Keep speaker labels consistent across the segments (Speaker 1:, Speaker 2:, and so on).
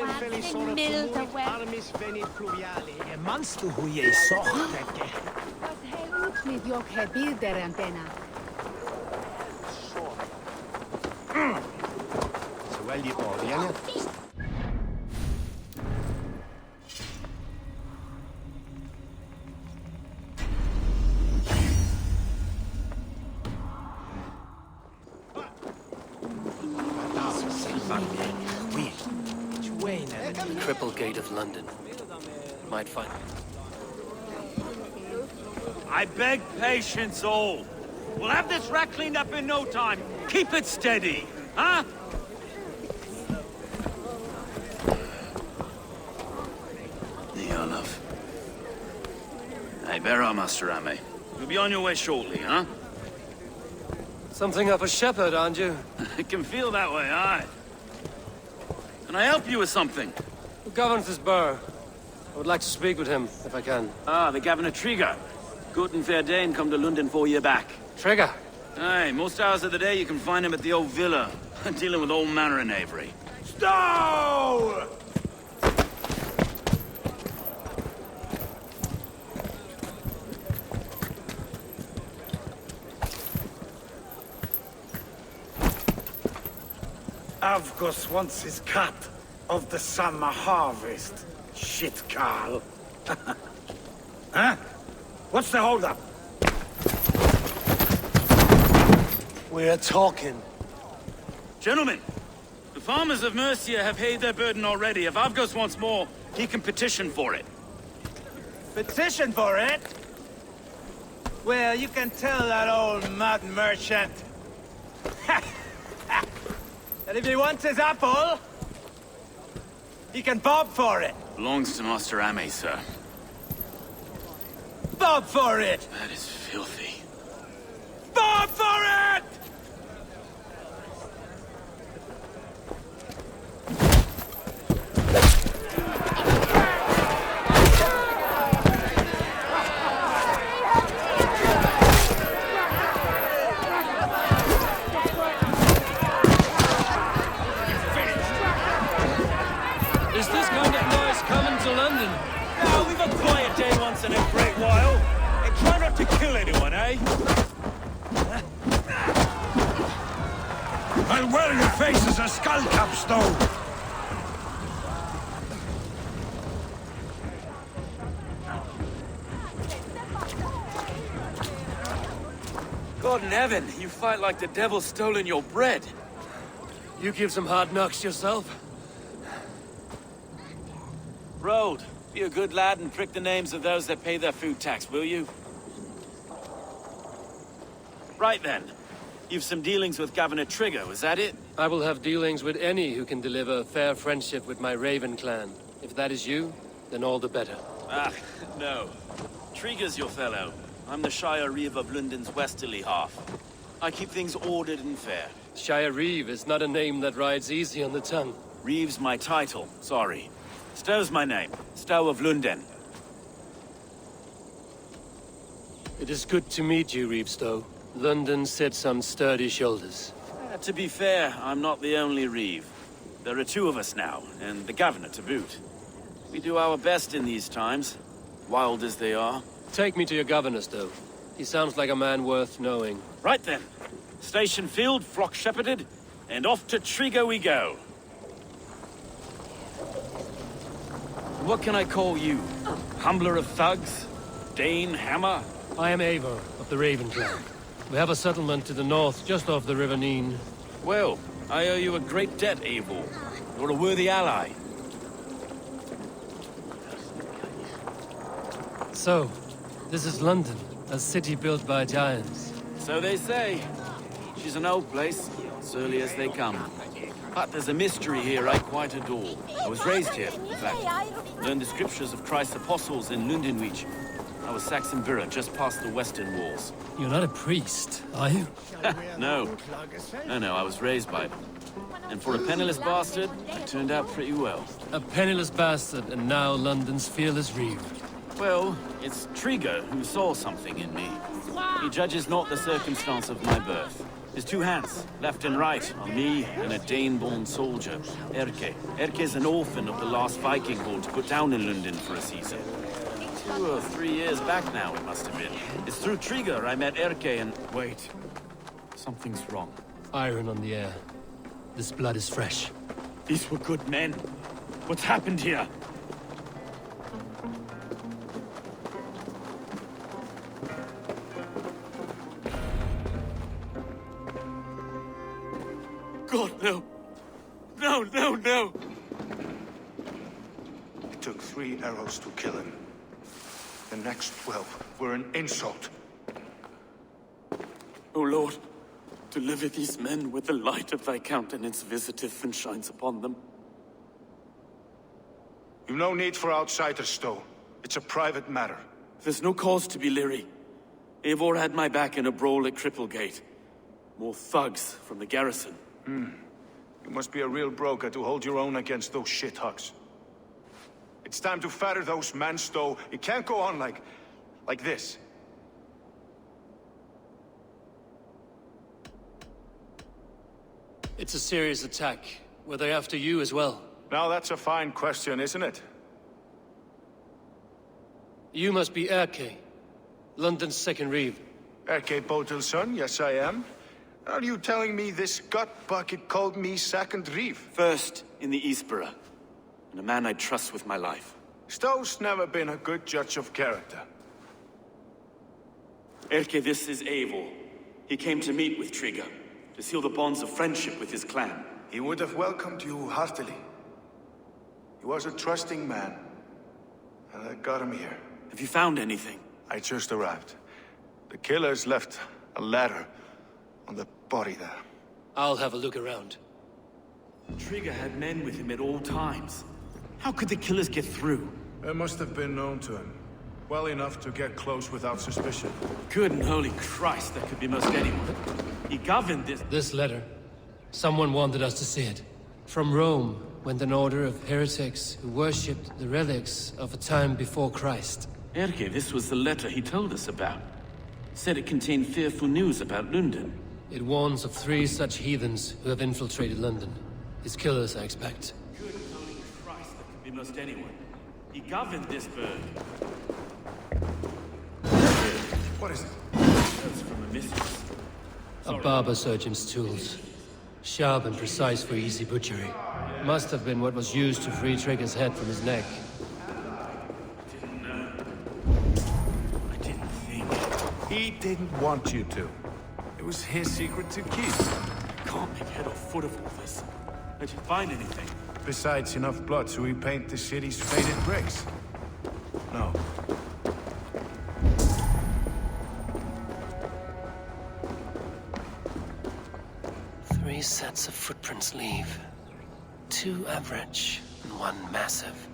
Speaker 1: armis venit fluviali, e manstu huiei sohteke.
Speaker 2: Wat hij ook niet jok hebilderen bijna.
Speaker 1: Zowel die Oriëne.
Speaker 3: Triple Gate of London. Might find.
Speaker 4: I beg patience, all. We'll have this rack cleaned up in no time. Keep it steady, huh?
Speaker 5: Your love. Hey, Vera, Master Ame. You'll be on your way shortly, huh?
Speaker 3: Something of a shepherd, aren't you?
Speaker 5: It can feel that way, aye. Can I help you with something?
Speaker 3: Who governs this burgh? I would like to speak with him, if I can.
Speaker 5: Ah, the Governor Trigger. Good and fair Dane come to London 4 year back.
Speaker 3: Trigger?
Speaker 5: Aye, most hours of the day you can find him at the old villa, dealing with all manner of knavery.
Speaker 4: Stow! Avgos wants his cut of the summer harvest. Shit, Carl. Huh? What's the holdup?
Speaker 3: We're talking.
Speaker 5: Gentlemen, the farmers of Mercia have paid their burden already. If Avgos wants more, he can petition for it.
Speaker 4: Petition for it? Well, you can tell that old mud merchant that if he wants his apple, he can bob for it.
Speaker 5: Belongs to Master Ame, sir.
Speaker 4: Bob for it!
Speaker 5: That is filthy.
Speaker 4: Bob for it!
Speaker 3: Is this kind of noise coming to London?
Speaker 4: No, we've a quiet day once in a great while. And try not to kill anyone, eh?
Speaker 6: I'll wear your face as a skull capstone!
Speaker 5: God in heaven, you fight like the devil's stolen your bread.
Speaker 3: You give some hard knocks yourself.
Speaker 5: Road, be a good lad and prick the names of those that pay their food tax, will you? Right then. You've some dealings with Governor Trigger, was that it?
Speaker 3: I will have dealings with any who can deliver a fair friendship with my Raven clan. If that is you, then all the better.
Speaker 5: Ah, no. Trigger's your fellow. I'm the Shire Reeve of London's westerly half. I keep things ordered and fair.
Speaker 3: Shire Reeve is not a name that rides easy on the tongue.
Speaker 5: Reeve's my title, sorry. Stow's my name. Stow of London.
Speaker 3: It is good to meet you, Reevestow. London sits on sturdy shoulders.
Speaker 5: To be fair, I'm not the only Reeve. There are two of us now, and the Governor to boot. We do our best in these times, wild as they are.
Speaker 3: Take me to your governor, Stow. He sounds like a man worth knowing.
Speaker 5: Right then. Station filled, flock shepherded, and off to Trigo we go. What can I call you? Humbler of thugs? Dane Hammer?
Speaker 3: I am Eivor of the Raven clan. We have a settlement to the north, just off the River Neen.
Speaker 5: Well, I owe you a great debt, Eivor. You're a worthy ally.
Speaker 3: So, this is London, a city built by giants.
Speaker 5: So they say. She's an old place, surly as they come. But there's a mystery here I quite adore. I was raised here, in fact. Learned the scriptures of Christ's apostles in Lundenwich. I was Saxon Borough, just past the western walls.
Speaker 3: You're not a priest, are you?
Speaker 5: No. No, I was raised by them. And for a penniless bastard, I turned out pretty well.
Speaker 3: A penniless bastard, and now London's fearless Reeve.
Speaker 5: Well, it's Trigger who saw something in me. He judges not the circumstance of my birth. His two hands, left and right, on me and a Dane-born soldier, Erke. Erke's an orphan of the last Viking horde put down in London for a season. 2 or 3 years back now, it must have been. It's through Trigger I met Erke and... Wait. Something's wrong.
Speaker 3: Iron on the air. This blood is fresh.
Speaker 5: These were good men. What's happened here? God, no. No, no, no!
Speaker 6: It took 3 arrows to kill him. The next 12 were an insult.
Speaker 5: O Lord, deliver these men with the light of thy countenance visiteth and shines upon them.
Speaker 6: You've no need for outsiders, Stowe. It's a private matter.
Speaker 5: There's no cause to be leery. Eivor had my back in a brawl at Cripplegate. More thugs from the garrison.
Speaker 6: You must be a real broker to hold your own against those shithugs. It's time to fetter those men, Stowe. It can't go on like this.
Speaker 3: It's a serious attack. Were they after you as well?
Speaker 6: Now that's a fine question, isn't it?
Speaker 3: You must be Erke, London's second reeve.
Speaker 6: Erke Botel's son, yes I am. Are you telling me this gut bucket called me second reeve?
Speaker 5: First in the Eastborough, and a man I trust with my life.
Speaker 6: Stowe's never been a good judge of character.
Speaker 5: Erke, this is Eivor. He came to meet with Trigger, to seal the bonds of friendship with his clan.
Speaker 6: He would have welcomed you heartily. He was a trusting man, and I got him here.
Speaker 5: Have you found anything?
Speaker 6: I just arrived. The killers left a ladder on the body there.
Speaker 3: I'll have a look around.
Speaker 5: Trigger had men with him at all times. How could the killers get through?
Speaker 6: They must have been known to him. Well enough to get close without suspicion.
Speaker 5: Good and holy Christ, that could be most anyone. He governed this...
Speaker 3: This letter. Someone wanted us to see it. From Rome went an order of heretics who worshipped the relics of a time before Christ.
Speaker 5: Erke, this was the letter he told us about. Said it contained fearful news about London.
Speaker 3: It warns of 3 such heathens who have infiltrated London. His killers, I expect.
Speaker 5: Good and holy Christ, that could be most anyone. He governed this burg.
Speaker 6: What is it?
Speaker 5: That's from a mistress.
Speaker 3: A barber surgeon's tools. Sharp and precise for easy butchery. Must have been what was used to free Trigger's head from his neck.
Speaker 5: I didn't think.
Speaker 6: He didn't want you to. It was his secret to keep.
Speaker 5: I can't make head or foot of all this. Did you find anything?
Speaker 6: Besides enough blood to repaint the city's faded bricks. No.
Speaker 3: Three sets of footprints leave. 2 average and 1 massive.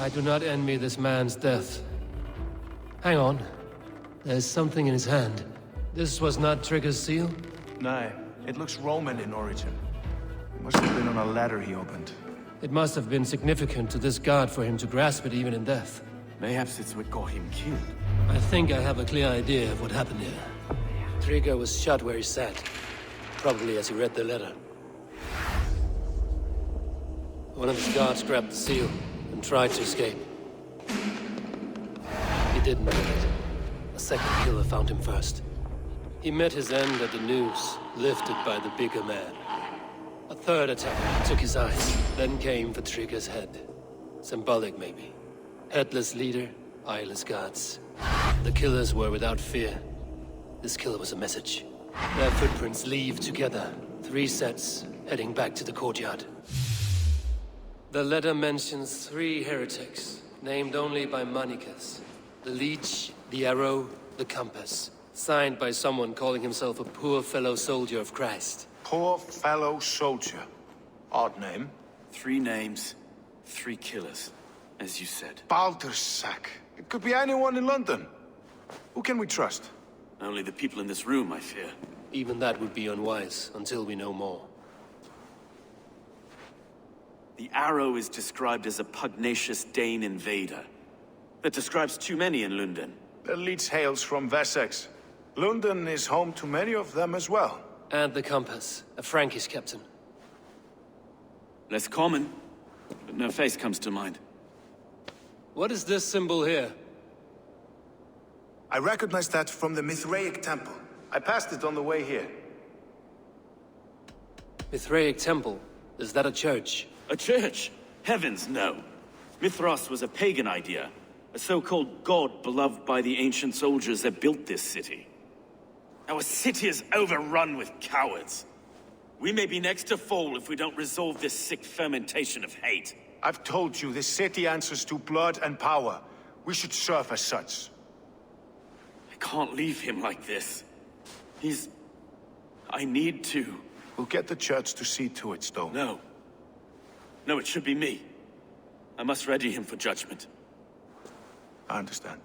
Speaker 3: I do not envy this man's death. Hang on. There's something in his hand. This was not Trigger's seal?
Speaker 6: No, it looks Roman in origin. It must have been on a ladder he opened.
Speaker 3: It must have been significant to this god for him to grasp it even in death.
Speaker 5: Mayhaps it's what got him killed.
Speaker 3: I think I have a clear idea of what happened here. Trigger was shot where he sat. Probably as he read the letter. One of his guards grabbed the seal and tried to escape. He didn't make it. A second killer found him first. He met his end at the noose, lifted by the bigger man. A third attacker took his eyes, then came for Trigger's head. Symbolic, maybe. Headless leader, eyeless guards. The killers were without fear. This killer was a message. Their footprints leave together. 3 sets, heading back to the courtyard. The letter mentions 3 heretics, named only by Manicus. The Leech, the Arrow, the Compass. Signed by someone calling himself a poor fellow soldier of Christ.
Speaker 6: Poor fellow soldier. Odd name.
Speaker 5: 3 names, 3 killers, as you said.
Speaker 6: Baldersack. It could be anyone in London. Who can we trust?
Speaker 5: Only the people in this room, I fear.
Speaker 3: Even that would be unwise, until we know more.
Speaker 5: The Arrow is described as a pugnacious Dane invader. That describes too many in London.
Speaker 6: The Leech hails from Wessex. London is home to many of them as well.
Speaker 3: And the Compass, a Frankish captain.
Speaker 5: Less common, but no face comes to mind.
Speaker 3: What is this symbol here?
Speaker 6: I recognize that from the Mithraic Temple. I passed it on the way here.
Speaker 3: Mithraic Temple? Is that a church?
Speaker 5: A church? Heavens, no. Mithras was a pagan idea. A so-called god beloved by the ancient soldiers that built this city. Our city is overrun with cowards. We may be next to fall if we don't resolve this sick fermentation of hate.
Speaker 6: I've told you, this city answers to blood and power. We should serve as such.
Speaker 5: I can't leave him like this. I need to.
Speaker 6: We'll get the church to see to it, Stone.
Speaker 5: No. No, it should be me. I must ready him for judgment.
Speaker 6: I understand.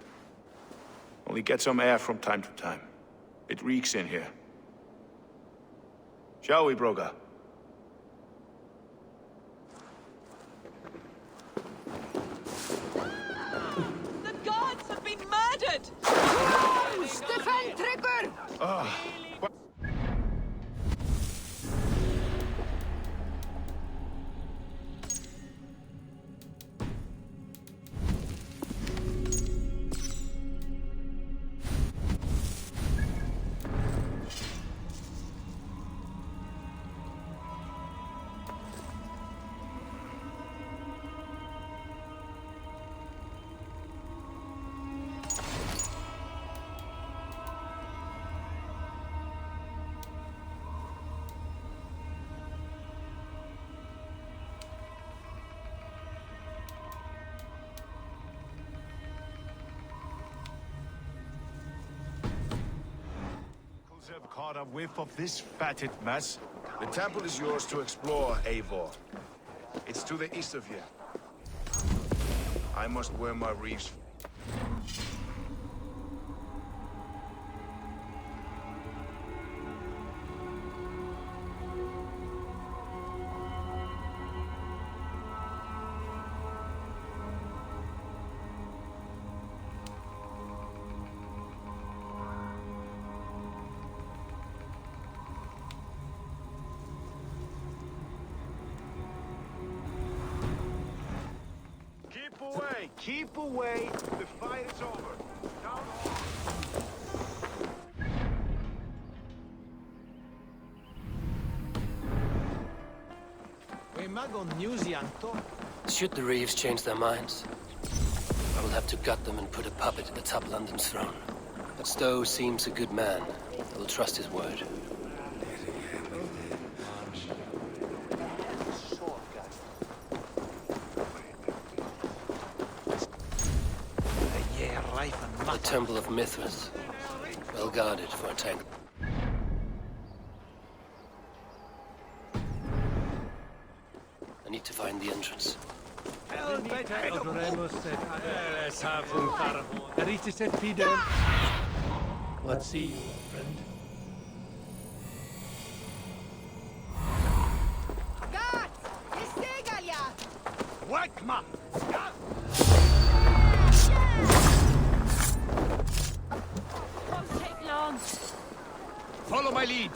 Speaker 6: Only get some air from time to time. It reeks in here. Shall we, Broga?
Speaker 7: The gods have been murdered!
Speaker 2: Stefan Trigger!
Speaker 6: Have caught a whiff of this fatted mess.
Speaker 8: The temple is yours to explore, Eivor. It's to the east of here. I must wear my reefs.
Speaker 6: Keep away. The fight is over. Down.
Speaker 3: Should the Reeves change their minds, I will have to gut them and put a puppet atop London's throne. But Stowe seems a good man. I will trust his word. The Temple of Mithras. Well guarded for a tank. I need to find the entrance. Let's see, friend.
Speaker 2: Guards! Istegalia!
Speaker 6: Wakma!
Speaker 7: Won't take long.
Speaker 6: Follow my lead.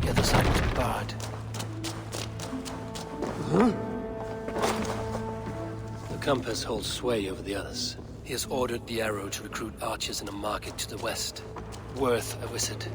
Speaker 3: The other side was barred. The compass holds sway over the others. He has ordered the arrow to recruit archers in a market to the west. Worth a visit.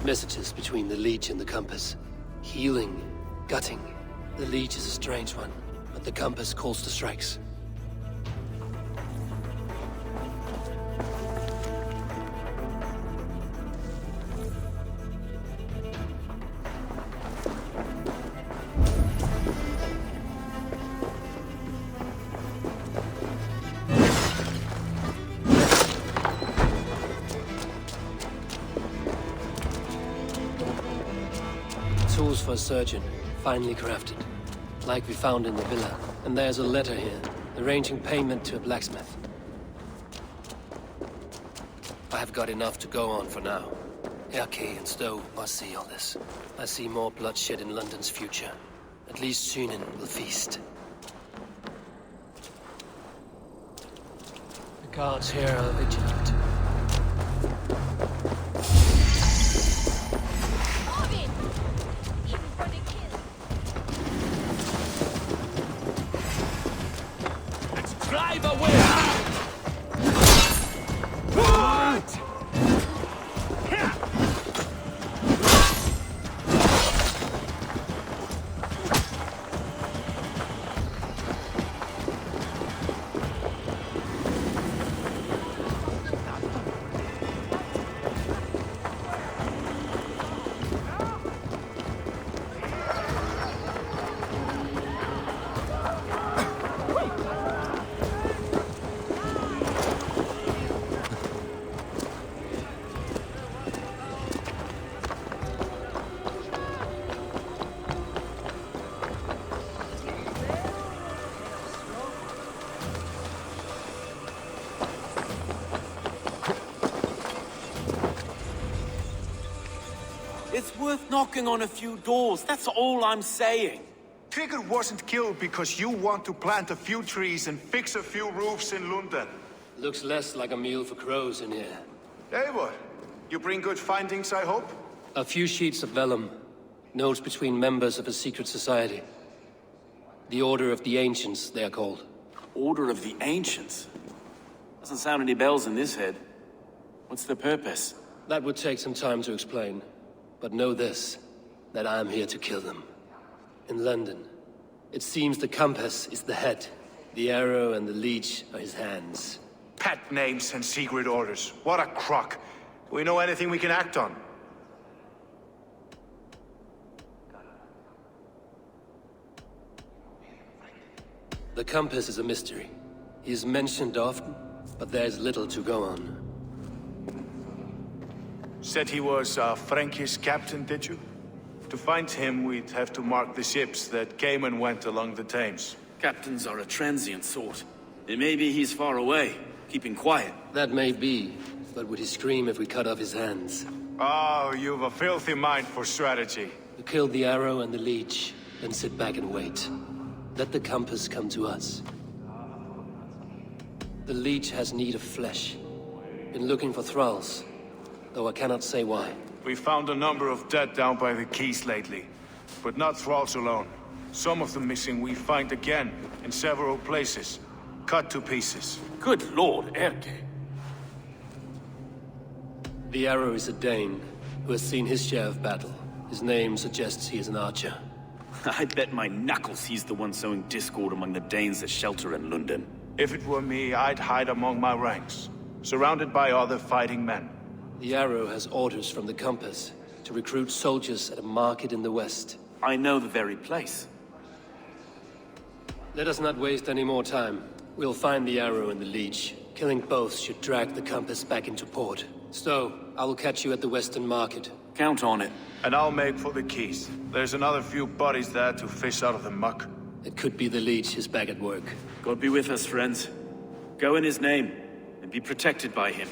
Speaker 3: Messages between the leech and the compass. Healing, gutting. The leech is a strange one, but the compass calls to strikes. for a surgeon, finely crafted. Like we found in the villa. And there's a letter here, arranging payment to a blacksmith. I have got enough to go on for now. Erke and Stowe must see all this. I see more bloodshed in London's future. At least Sunan will feast. The guards here are vigilant.
Speaker 5: Drive away! It's worth knocking on a few doors, that's all I'm saying.
Speaker 6: Trigger wasn't killed because you want to plant a few trees and fix a few roofs in London.
Speaker 3: Looks less like a meal for crows in here.
Speaker 6: Eivor, you bring good findings, I hope?
Speaker 3: A few sheets of vellum. Notes between members of a secret society. The Order of the Ancients, they are called.
Speaker 5: Order of the Ancients? Doesn't sound any bells in this head. What's the purpose?
Speaker 3: That would take some time to explain. But know this, that I am here to kill them. In London, it seems the compass is the head. The arrow and the leech are his hands.
Speaker 6: Pet names and secret orders. What a crock. Do we know anything we can act on?
Speaker 3: The compass is a mystery. He is mentioned often, but there's little to go on.
Speaker 6: Said he was a Frankish captain, did you? To find him, we'd have to mark the ships that came and went along the Thames.
Speaker 5: Captains are a transient sort. It may be he's far away, keeping quiet.
Speaker 3: That may be, but would he scream if we cut off his hands?
Speaker 6: Oh, you've a filthy mind for strategy.
Speaker 3: We kill the arrow and the leech, then sit back and wait. Let the compass come to us. The leech has need of flesh. Been looking for thralls, though I cannot say why.
Speaker 6: We found a number of dead down by the quays lately, but not thralls alone. Some of the missing we find again, in several places, cut to pieces.
Speaker 5: Good lord, Erke.
Speaker 3: The arrow is a Dane, who has seen his share of battle. His name suggests he is an archer.
Speaker 5: I bet my knuckles he's the one sowing discord among the Danes that shelter in London.
Speaker 6: If it were me, I'd hide among my ranks, surrounded by other fighting men.
Speaker 3: The arrow has orders from the compass to recruit soldiers at a market in the west.
Speaker 5: I know the very place.
Speaker 3: Let us not waste any more time. We'll find the arrow and the leech. Killing both should drag the compass back into port. Stowe, I will catch you at the western market.
Speaker 5: Count on it.
Speaker 6: And I'll make for the quays. There's another few bodies there to fish out of the muck.
Speaker 3: It could be the leech is back at work.
Speaker 5: God be with us, friends. Go in his name, and be protected by him.